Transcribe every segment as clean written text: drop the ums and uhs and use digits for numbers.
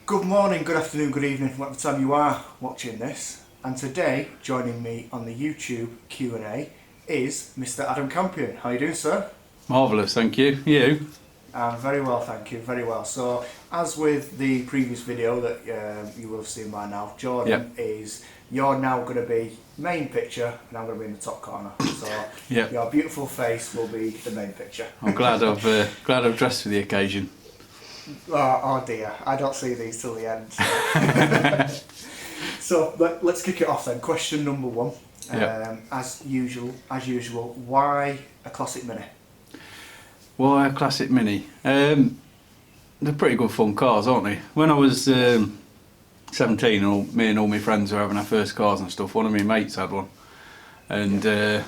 Good morning, good afternoon, good evening, whatever time you are watching this. And today, joining me on the YouTube Q&A is Mr. Adam Campion. How are you doing, sir? Marvellous, thank you. You? I'm very well, thank you, very well. So, as with the previous video that you will have seen by now, Jordan is, you're now going to be main picture and I'm going to be in the top corner. So, your beautiful face will be the main picture. I'm glad I've dressed for the occasion. Oh dear, I don't see these till the end. So let's kick it off then. Question number one. As usual, why a classic Mini? Why a classic Mini? They're pretty good fun cars, aren't they? When I was 17, me and all my friends were having our first cars and stuff. One of my mates had one, and that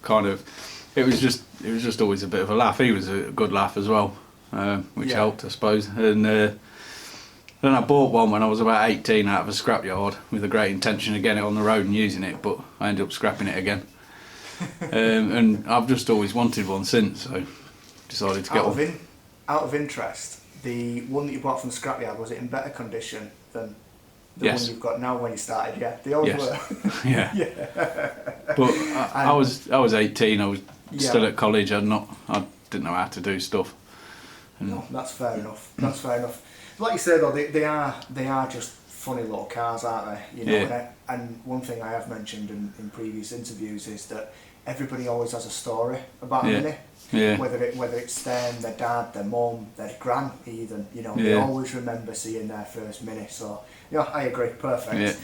kind of it was just always a bit of a laugh. He was a good laugh as well. Which helped, I suppose. And then I bought one when I was about 18 out of a scrapyard with a great intention of getting it on the road and using it, but I ended up scrapping it again. And I've just always wanted one since, so decided to get one. Out of interest, the one that you bought from the scrapyard, was it in better condition than the one you've got now when you started? Yeah, they always were. But I was 18. I was still at college. I didn't know how to do stuff. No, that's fair enough. That's fair enough. Like you say though, they are just funny little cars, aren't they? You know, and one thing I have mentioned in previous interviews is that everybody always has a story about a Mini. Yeah. Whether it's them, their dad, their mum, their gran, even. You know, they always remember seeing their first Mini. So yeah, I agree. Perfect. Yeah.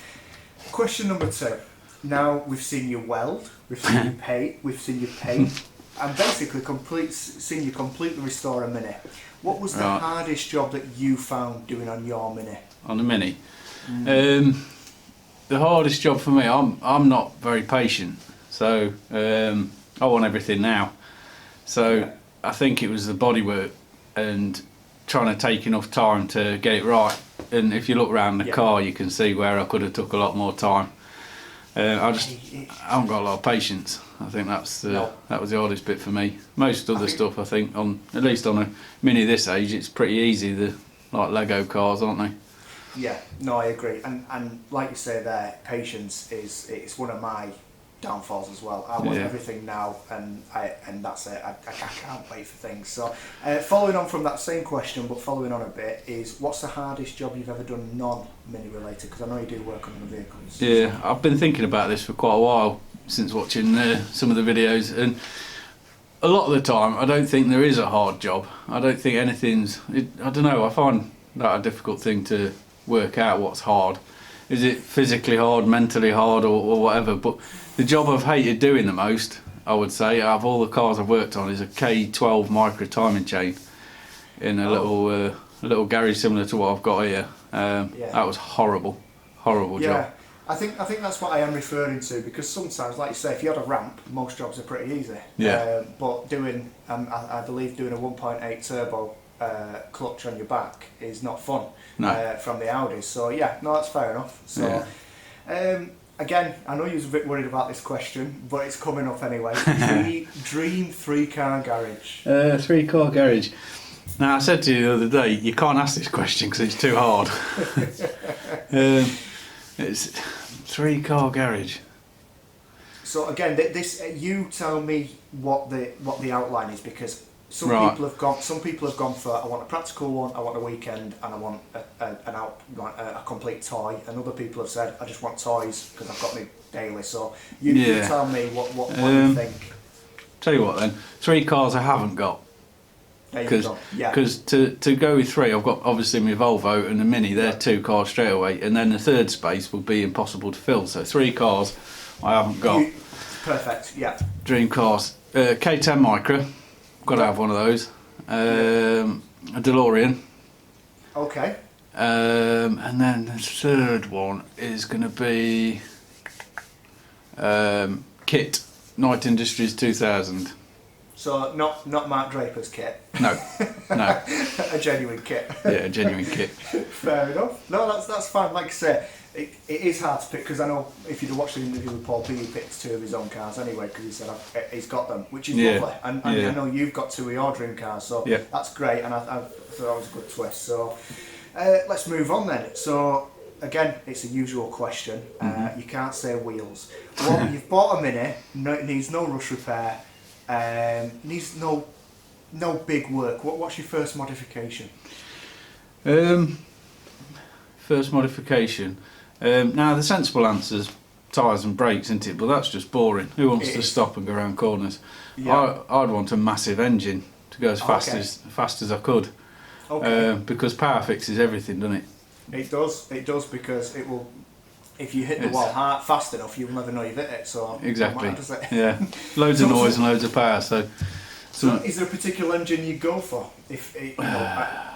Question number two. Now we've seen you weld, we've seen you paint, and basically seen you completely restore a Mini. What was the hardest job that you found doing on your Mini? On the Mini? The hardest job for me, I'm not very patient, so I want everything now. So I think it was the bodywork and trying to take enough time to get it right. And if you look around the car, you can see where I could have took a lot more time. I haven't got a lot of patience. I think that was the hardest bit for me. Most other stuff, I think, at least on a Mini this age, it's pretty easy. They're like Lego cars, aren't they? Yeah, no, I agree. And like you say there, patience it's one of my downfalls as well. I want everything now, and that's it. I can't wait for things. So, following on from that same question, but following on a bit, is what's the hardest job you've ever done non-Mini related? Because I know you do work on the vehicles. Yeah, I've been thinking about this for quite a while since watching some of the videos, and a lot of the time I don't think there is a hard job. I don't think I don't know, I find that a difficult thing to work out what's hard. Is it physically hard, mentally hard, or whatever? But the job I've hated doing the most, I would say, out of all the cars I've worked on, is a K12 micro timing chain in a little garage similar to what I've got here. That was horrible job. I think that's what I am referring to, because sometimes, like you say, if you had a ramp, most jobs are pretty easy. But doing, I believe doing a 1.8 turbo clutch on your back is not fun from the Audis. So yeah, no, that's fair enough. So again, I know you was a bit worried about this question, but it's coming up anyway. Dream 3-car garage. 3-car garage. Now I said to you the other day, you can't ask this question because it's too hard. It's 3-car garage. So again, you tell me what the outline is, because some people have gone for, I want a practical one, I want a weekend, and I want a complete toy. And other people have said, I just want toys because I've got my daily. So you tell me what you think. Tell you what then, 3 cars I haven't got. Because to go with 3, I've got obviously my Volvo and the Mini. They're 2 cars straight away, and then the third space would be impossible to fill. So 3 cars I haven't got. Perfect. Yeah. Dream cars. K10 Micra. Got to have one of those. A DeLorean. Okay. And then the third one is going to be Kit Night Industries 2000. So not Mark Draper's kit. No. A genuine kit. Yeah, a genuine kit. Fair enough. No, that's fine. Like I say, it is hard to pick, because I know if you'd watched the interview with Paul P, he picked 2 of his own cars anyway, because he said he's got them, which is lovely. And I know you've got 2 of your dream cars, so that's great. And I thought that was a good twist. So Let's move on then. So again, it's a usual question. You can't say wheels. Well, you've bought a Mini. No, it needs no rush repair. Needs no big work. What's your first modification? First modification. Now the sensible answer's tyres and brakes, isn't it? But that's just boring. Who wants to stop and go around corners? Yeah. I'd want a massive engine to go as fast as I could. Okay. Because power fixes everything, doesn't it? It does. It does, because it will. If you hit the wall hard fast enough, you'll never know you've hit it. So exactly. Does it? Yeah. Loads of noise and loads of power. So is there a particular engine you go for? If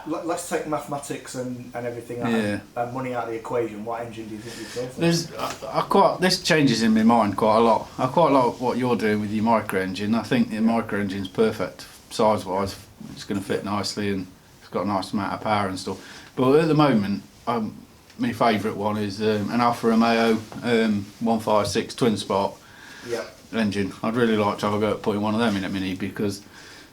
let's take mathematics and everything out and money out of the equation. What engine do you think you'd go for? This changes in my mind quite a lot. I quite like what you're doing with your micro engine. I think the micro engine's perfect size wise. It's going to fit nicely and it's got a nice amount of power and stuff. But at the moment, my favourite one is an Alfa Romeo 156 twin spark engine. I'd really like to have a go at putting one of them in a Mini, because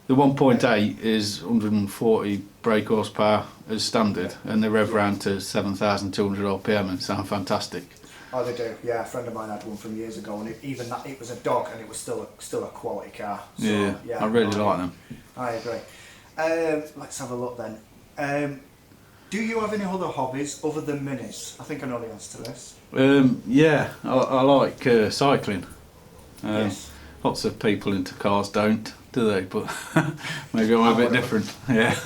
the 1.8 is 140 brake horsepower as standard, and they rev round to 7,200 RPM and sound fantastic. Oh, they do. Yeah, a friend of mine had one from years ago, and it was a dog, and it was still a quality car. So, I really like them. I agree. Let's have a look then. Do you have any other hobbies other than Minis? I think I know the answer to this. I like cycling. Yes. Lots of people into cars don't, do they? But maybe I'm a bit different. Yeah.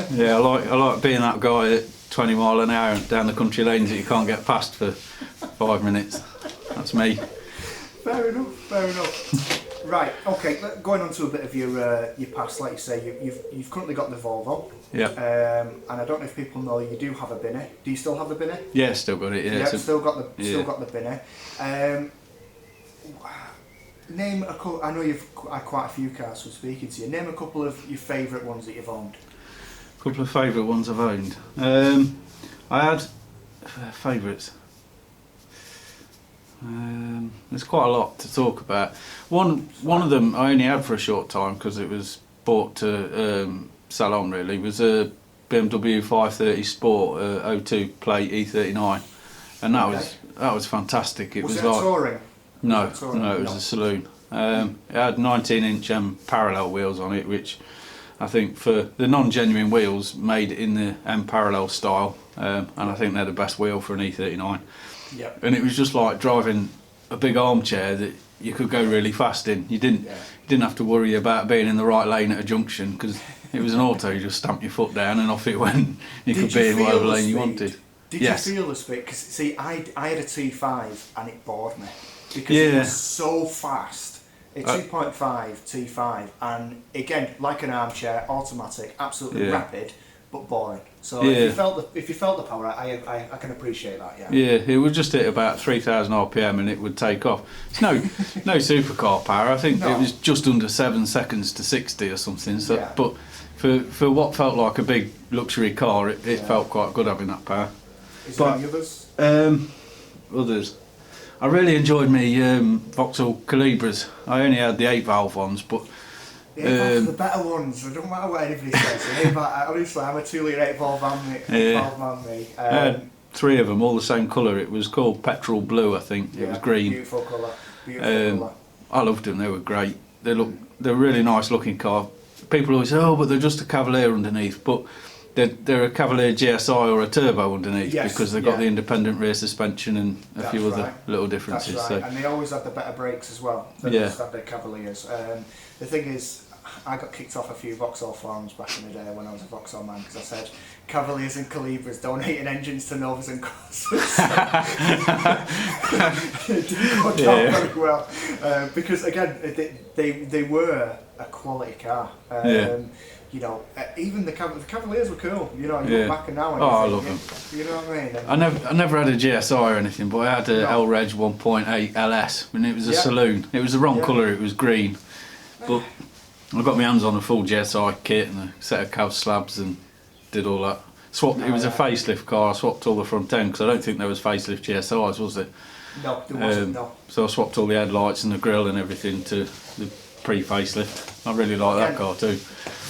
I like being that guy at 20 mile an hour down the country lanes that you can't get past for 5 minutes. That's me. Fair enough. Right, okay, going on to a bit of your past, like you say, you've currently got the Volvo. Yeah. And I don't know if people know you do have a Binny. Do you still have the Binny? Yeah, still got it. Yeah, still got the Binny. Name a couple. I know you've had quite a few cars from speaking to you. Name a couple of your favourite ones that you've owned. A couple of favourite ones I've owned. I had favourites. There's quite a lot to talk about. One of them I only had for a short time because it was bought to sell on, really. It was a BMW 530 Sport 02 plate E39, and that was fantastic. Was it like touring? No, it was a saloon. It had 19-inch parallel wheels on it, which I think for the non-genuine wheels made in the M parallel style, and I think they're the best wheel for an E39. Yep. And it was just like driving a big armchair that you could go really fast in. You didn't have to worry about being in the right lane at a junction, because it was an auto. You just stamped your foot down and off it went. You could be in whatever lane you wanted. Did you feel the speed? Because see, I had a T5 and it bored me because it was so fast. A 2.5 T5, and again, like an armchair, automatic, absolutely rapid, but boring. So if you felt the power, I can appreciate that. Yeah, it would just hit about 3,000 RPM and it would take off. It's no supercar power. I think it was just under 7 seconds to 60 or something. So, but for what felt like a big luxury car, it felt quite good having that power. Is there any others? Others. I really enjoyed my Vauxhall Calibras. I only had the 8-valve ones, but the better ones. It don't matter what anybody says. Honestly, I'm a 2-litre 8-valve man. I had 3 of them, all the same colour. It was called Petrol Blue, I think. It was green. Beautiful colour. I loved them. They were great. They're a really nice looking car. People always say, but they're just a Cavalier underneath. But they're a Cavalier GSI or a turbo underneath, because they've got the independent rear suspension and a few other little differences. That's right. So. And they always had the better brakes as well than just had the Cavaliers. The thing is, I got kicked off a few Vauxhall forums back in the day when I was a Vauxhall man, because I said Cavaliers and Calibras donating engines to Novas and Corsas. It didn't go down very well, because again they were a quality car. You know, even the Cavaliers were cool. You know, you look back and now and I love them. You know what I mean? I never had a GSI or anything, but I had a L-Reg 1.8 LS, and it was a saloon. It was the wrong colour. It was green, but I got my hands on a full GSI kit and a set of cav slabs and did all that. It was a facelift car. I swapped all the front end because I don't think there was facelift GSIs, was it? No, there wasn't. No. So I swapped all the headlights and the grille and everything to the pre-facelift. I really like that car too.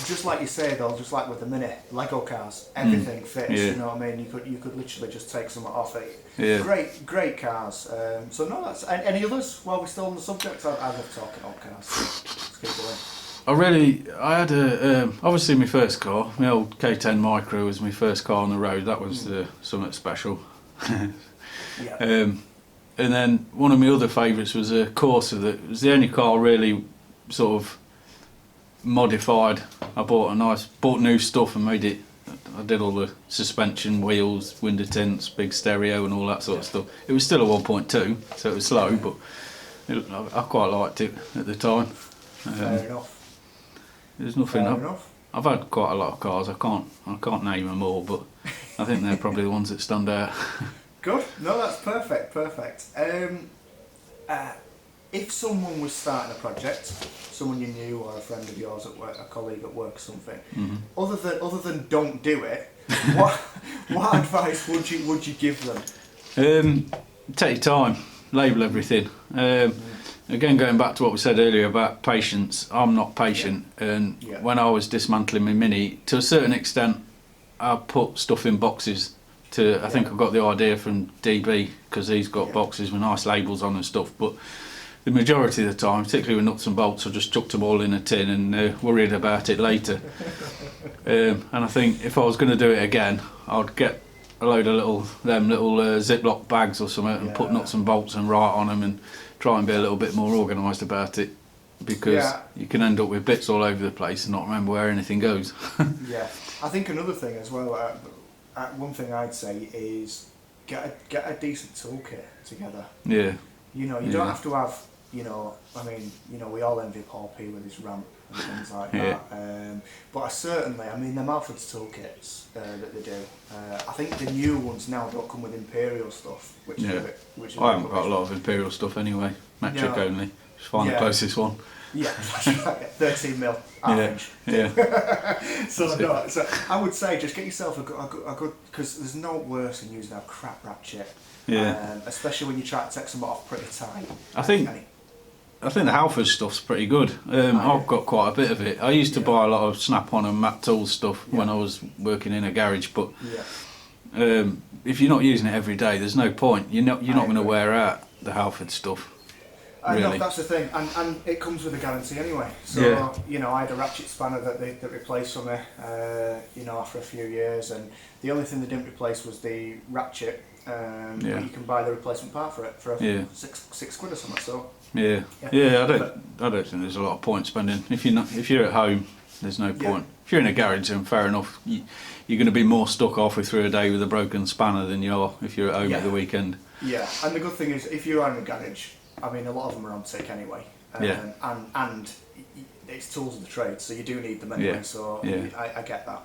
Just like you say though, just like with the Mini Lego cars, everything fits. Yeah. You know what I mean? You could literally just take some off it. Yeah. Great cars. So no, that's any others while we're still on the subject. I love talking about cars. Let's keep going. I had obviously my first car, my old K10 Micro was my first car on the road. That was something special. Yeah. And then one of my other favourites was a Corsa. That was the only car really sort of modified. I bought new stuff and made it. I did all the suspension, wheels, window tints, big stereo and all that sort of stuff. It was still a 1.2, so it was slow, but I quite liked it at the time. Fair enough. There's nothing. Fair enough. I've had quite a lot of cars. I can't name them all, but I think they're probably the ones that stand out. Good. No, that's perfect. If someone was starting a project, someone you knew or a friend of yours at work, a colleague at work or something, other than don't do it, what advice would you give them? Take your time, label everything. Again, going back to what we said earlier about patience, I'm not patient, and when I was dismantling my Mini, to a certain extent, I put stuff in boxes. I think I got the idea from DB because he's got boxes with nice labels on and stuff, but the majority of the time, particularly with nuts and bolts, I just chucked them all in a tin and worried about it later. And I think if I was going to do it again, I'd get a load of little Ziploc bags or something and put nuts and bolts and write on them and try and be a little bit more organised about it, because you can end up with bits all over the place and not remember where anything goes. Yeah, I think another thing as well, one thing I'd say is get a decent toolkit together. Yeah. You know, you don't have to have, you know, I mean, you know, we all envy Paul P with his ramp and things like that. But I mean, them Alfred's toolkits that they do, I think the new ones now don't come with Imperial stuff, which is a bit, I haven't got a lot of Imperial stuff anyway, metric only. Just find the closest one. Yeah, that's right. 13 mil average. So I would say just get yourself a good, because there's no worse than using a crap ratchet. Yeah. Especially when you try to take some off pretty tight. I think the Halford stuff's pretty good. I've got quite a bit of it. I used to buy a lot of Snap-on and Matt Tools stuff when I was working in a garage, but if you're not using it every day, there's no point. You're not going to wear out the Halford stuff. I know, that's the thing, and it comes with a guarantee anyway. So you know, I had a ratchet spanner that replaced for me, you know, after a few years, and the only thing they didn't replace was the ratchet. But you can buy the replacement part for it for six quid or something. So I don't think there's a lot of point spending. If you're at home, there's no point. If you're in a garage, then fair enough. You're going to be more stuck halfway through a day with a broken spanner than you are if you're at home at the weekend. Yeah, and the good thing is, if you are in a garage, I mean, a lot of them are on tick anyway, and it's tools of the trade, so you do need them anyway. So I get that,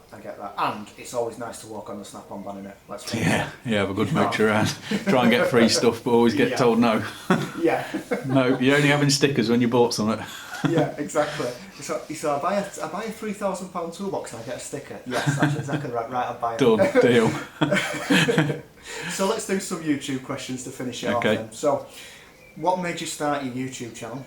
and it's always nice to walk on the Snap-on van in it. Let's face it. Have a good mooch around. Try and get free stuff, but always get told no. No, you're only having stickers when you bought something. Yeah, exactly. So I buy a £3,000 toolbox and I get a sticker. Yes, that's exactly right. Right, I'll buy it. Done. Deal. So let's do some YouTube questions to finish it off then. So, what made you start your YouTube channel?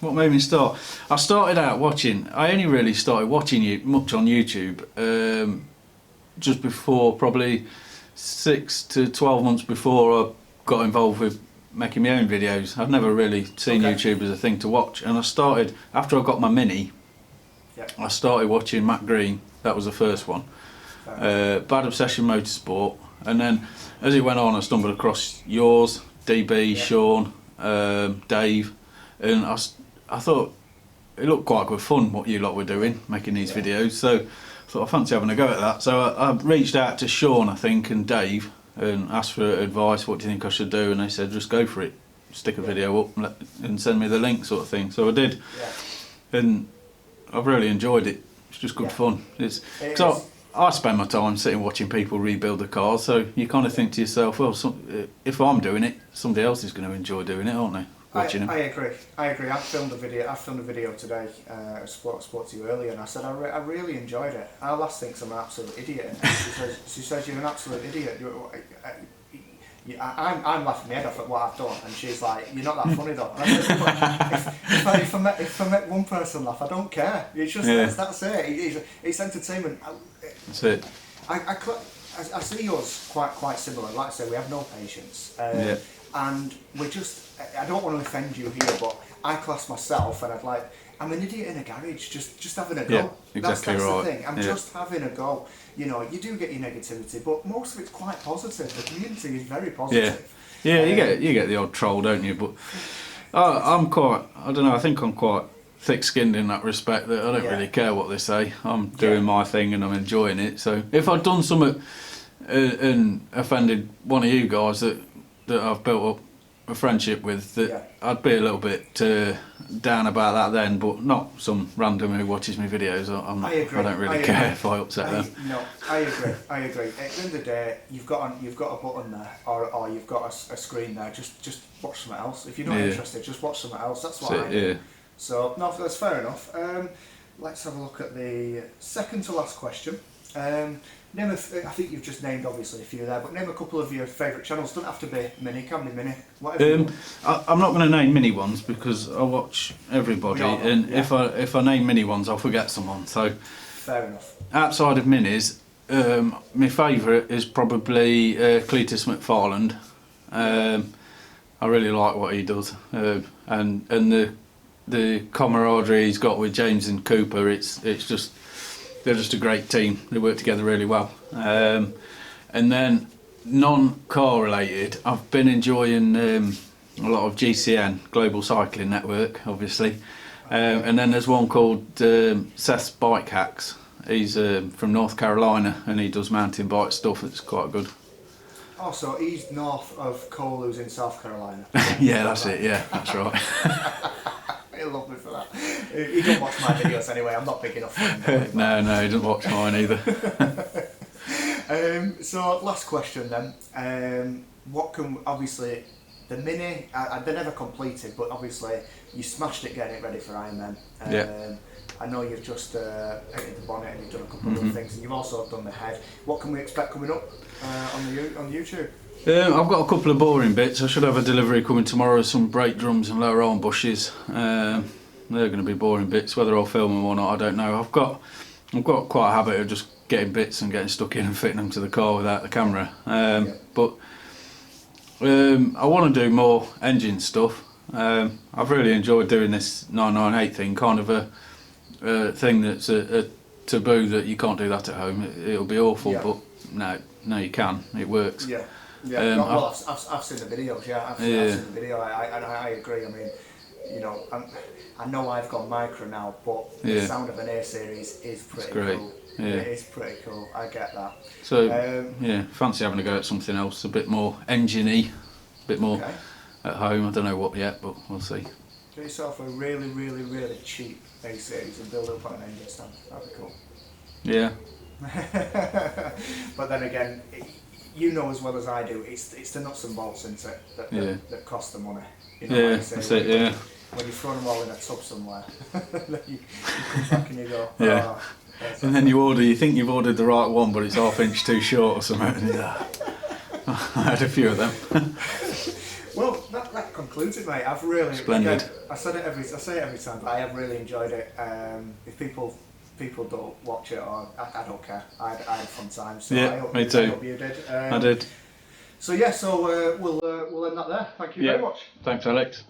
What made me start? I started out watching. I only really started watching much on YouTube just before, probably 6 to 12 months before I got involved with making my own videos. I've never really seen YouTube as a thing to watch, and I started after I got my Mini. I started watching Matt Green. That was the first one. Bad Obsession Motorsport, and then as it went on, I stumbled across yours, DB, Sean, Dave, and I thought it looked quite good fun what you lot were doing, making these videos. So I thought I fancy having a go at that. So I reached out to Sean, I think, and Dave, and asked for advice. What do you think I should do? And they said, just go for it. Stick a video up and send me the link, sort of thing. So I did, and I've really enjoyed it. It's just good fun. I spend my time sitting watching people rebuild the cars, so you kind of think to yourself, well, if I'm doing it, somebody else is going to enjoy doing it, aren't they? Watching I agree. I filmed a video today. I spoke to you earlier, and I said I really enjoyed it. Our lass thinks I'm an absolute idiot. She says you're an absolute idiot. I'm laughing my head off at what I've done, and she's like, "You're not that funny though." And I said, "Well, if I make one person laugh, I don't care. It's just that's it. It's entertainment." That's it. I see yours quite similar. Like I say, we have no patience, and we're just. I don't want to offend you here, but I class myself, and I'm an idiot in a garage, just having a go. Yeah, exactly that's right. the thing. I'm just having a go. You know, you do get your negativity, but most of it's quite positive. The community is very positive. Yeah, you get the odd troll, don't you? But I'm quite. I don't know. I think I'm quite thick-skinned in that respect. That I don't really care what they say. I'm doing my thing and I'm enjoying it. So if I'd done something and offended one of you guys that I've built up a friendship with, I'd be a little bit down about that then, but not some random who watches my videos. I don't really care if I upset them. No, I agree. At the end of the day, you've got a button there, or you've got a screen there. Just watch something else. If you're not interested, just watch something else. That's what I do. So no, that's fair enough. Let's have a look at the second to last question. I think you've just named obviously a few there, but name a couple of your favourite channels. Don't have to be mini, can be mini. Whatever. I'm not going to name mini ones because I watch everybody, and if I name mini ones, I'll forget someone. So fair enough. Outside of minis, my favourite is probably Cletus McFarland. I really like what he does, and the camaraderie he's got with James and Cooper. They're just a great team. They work together really well. And then non-car related, I've been enjoying a lot of GCN, Global Cycling Network, obviously. And then there's one called Seth's Bike Hacks. He's from North Carolina and he does mountain bike stuff. It's quite good. Oh, so he's north of Cole, who's in South Carolina. Yeah, that's it. Yeah, that's right. He'll love me for that. He don't watch my videos anyway. I'm not big enough for him. No, he doesn't watch mine either. So last question then. What can obviously the mini? They never completed, but obviously you smashed it getting it ready for Ironman. I know you've just painted the bonnet and you've done a couple of other things, and you've also done the head. What can we expect coming up on YouTube? I've got a couple of boring bits. I should have a delivery coming tomorrow, some brake drums and lower arm bushes. They're going to be boring bits. Whether I'll film them or not, I don't know. I've got quite a habit of just getting bits and getting stuck in and fitting them to the car without the camera. But I want to do more engine stuff. I've really enjoyed doing this 998 thing, kind of a thing that's a taboo that you can't do that at home. It'll be awful, but no, you can. It works. Yeah, well, I've seen the videos. I've seen the video. I agree. I mean, you know, I know I've gone micro now, but the sound of an A series is pretty cool. Yeah. It is pretty cool. I get that. So fancy having a go at something else, a bit more engine-y, a bit more at home. I don't know what yet, but we'll see. Get yourself a really, really, really cheap A series and build it up on an engine stand. That'd be cool. Yeah. But then again, you know as well as I do, it's the nuts and bolts, isn't it, that cost the money. You know, that's it. When you throw them all in a tub somewhere, then you come back and you go, and then you think you've ordered the right one, but it's half inch too short or something. I had a few of them. Well, that concludes it, mate. I've really splendid. Again, I say it every time, but I have really enjoyed it. If people don't watch it, or I don't care. I had fun time. So I hope me too. I hope you did. I did. So we'll end that there. Thank you very much. Thanks, Alex.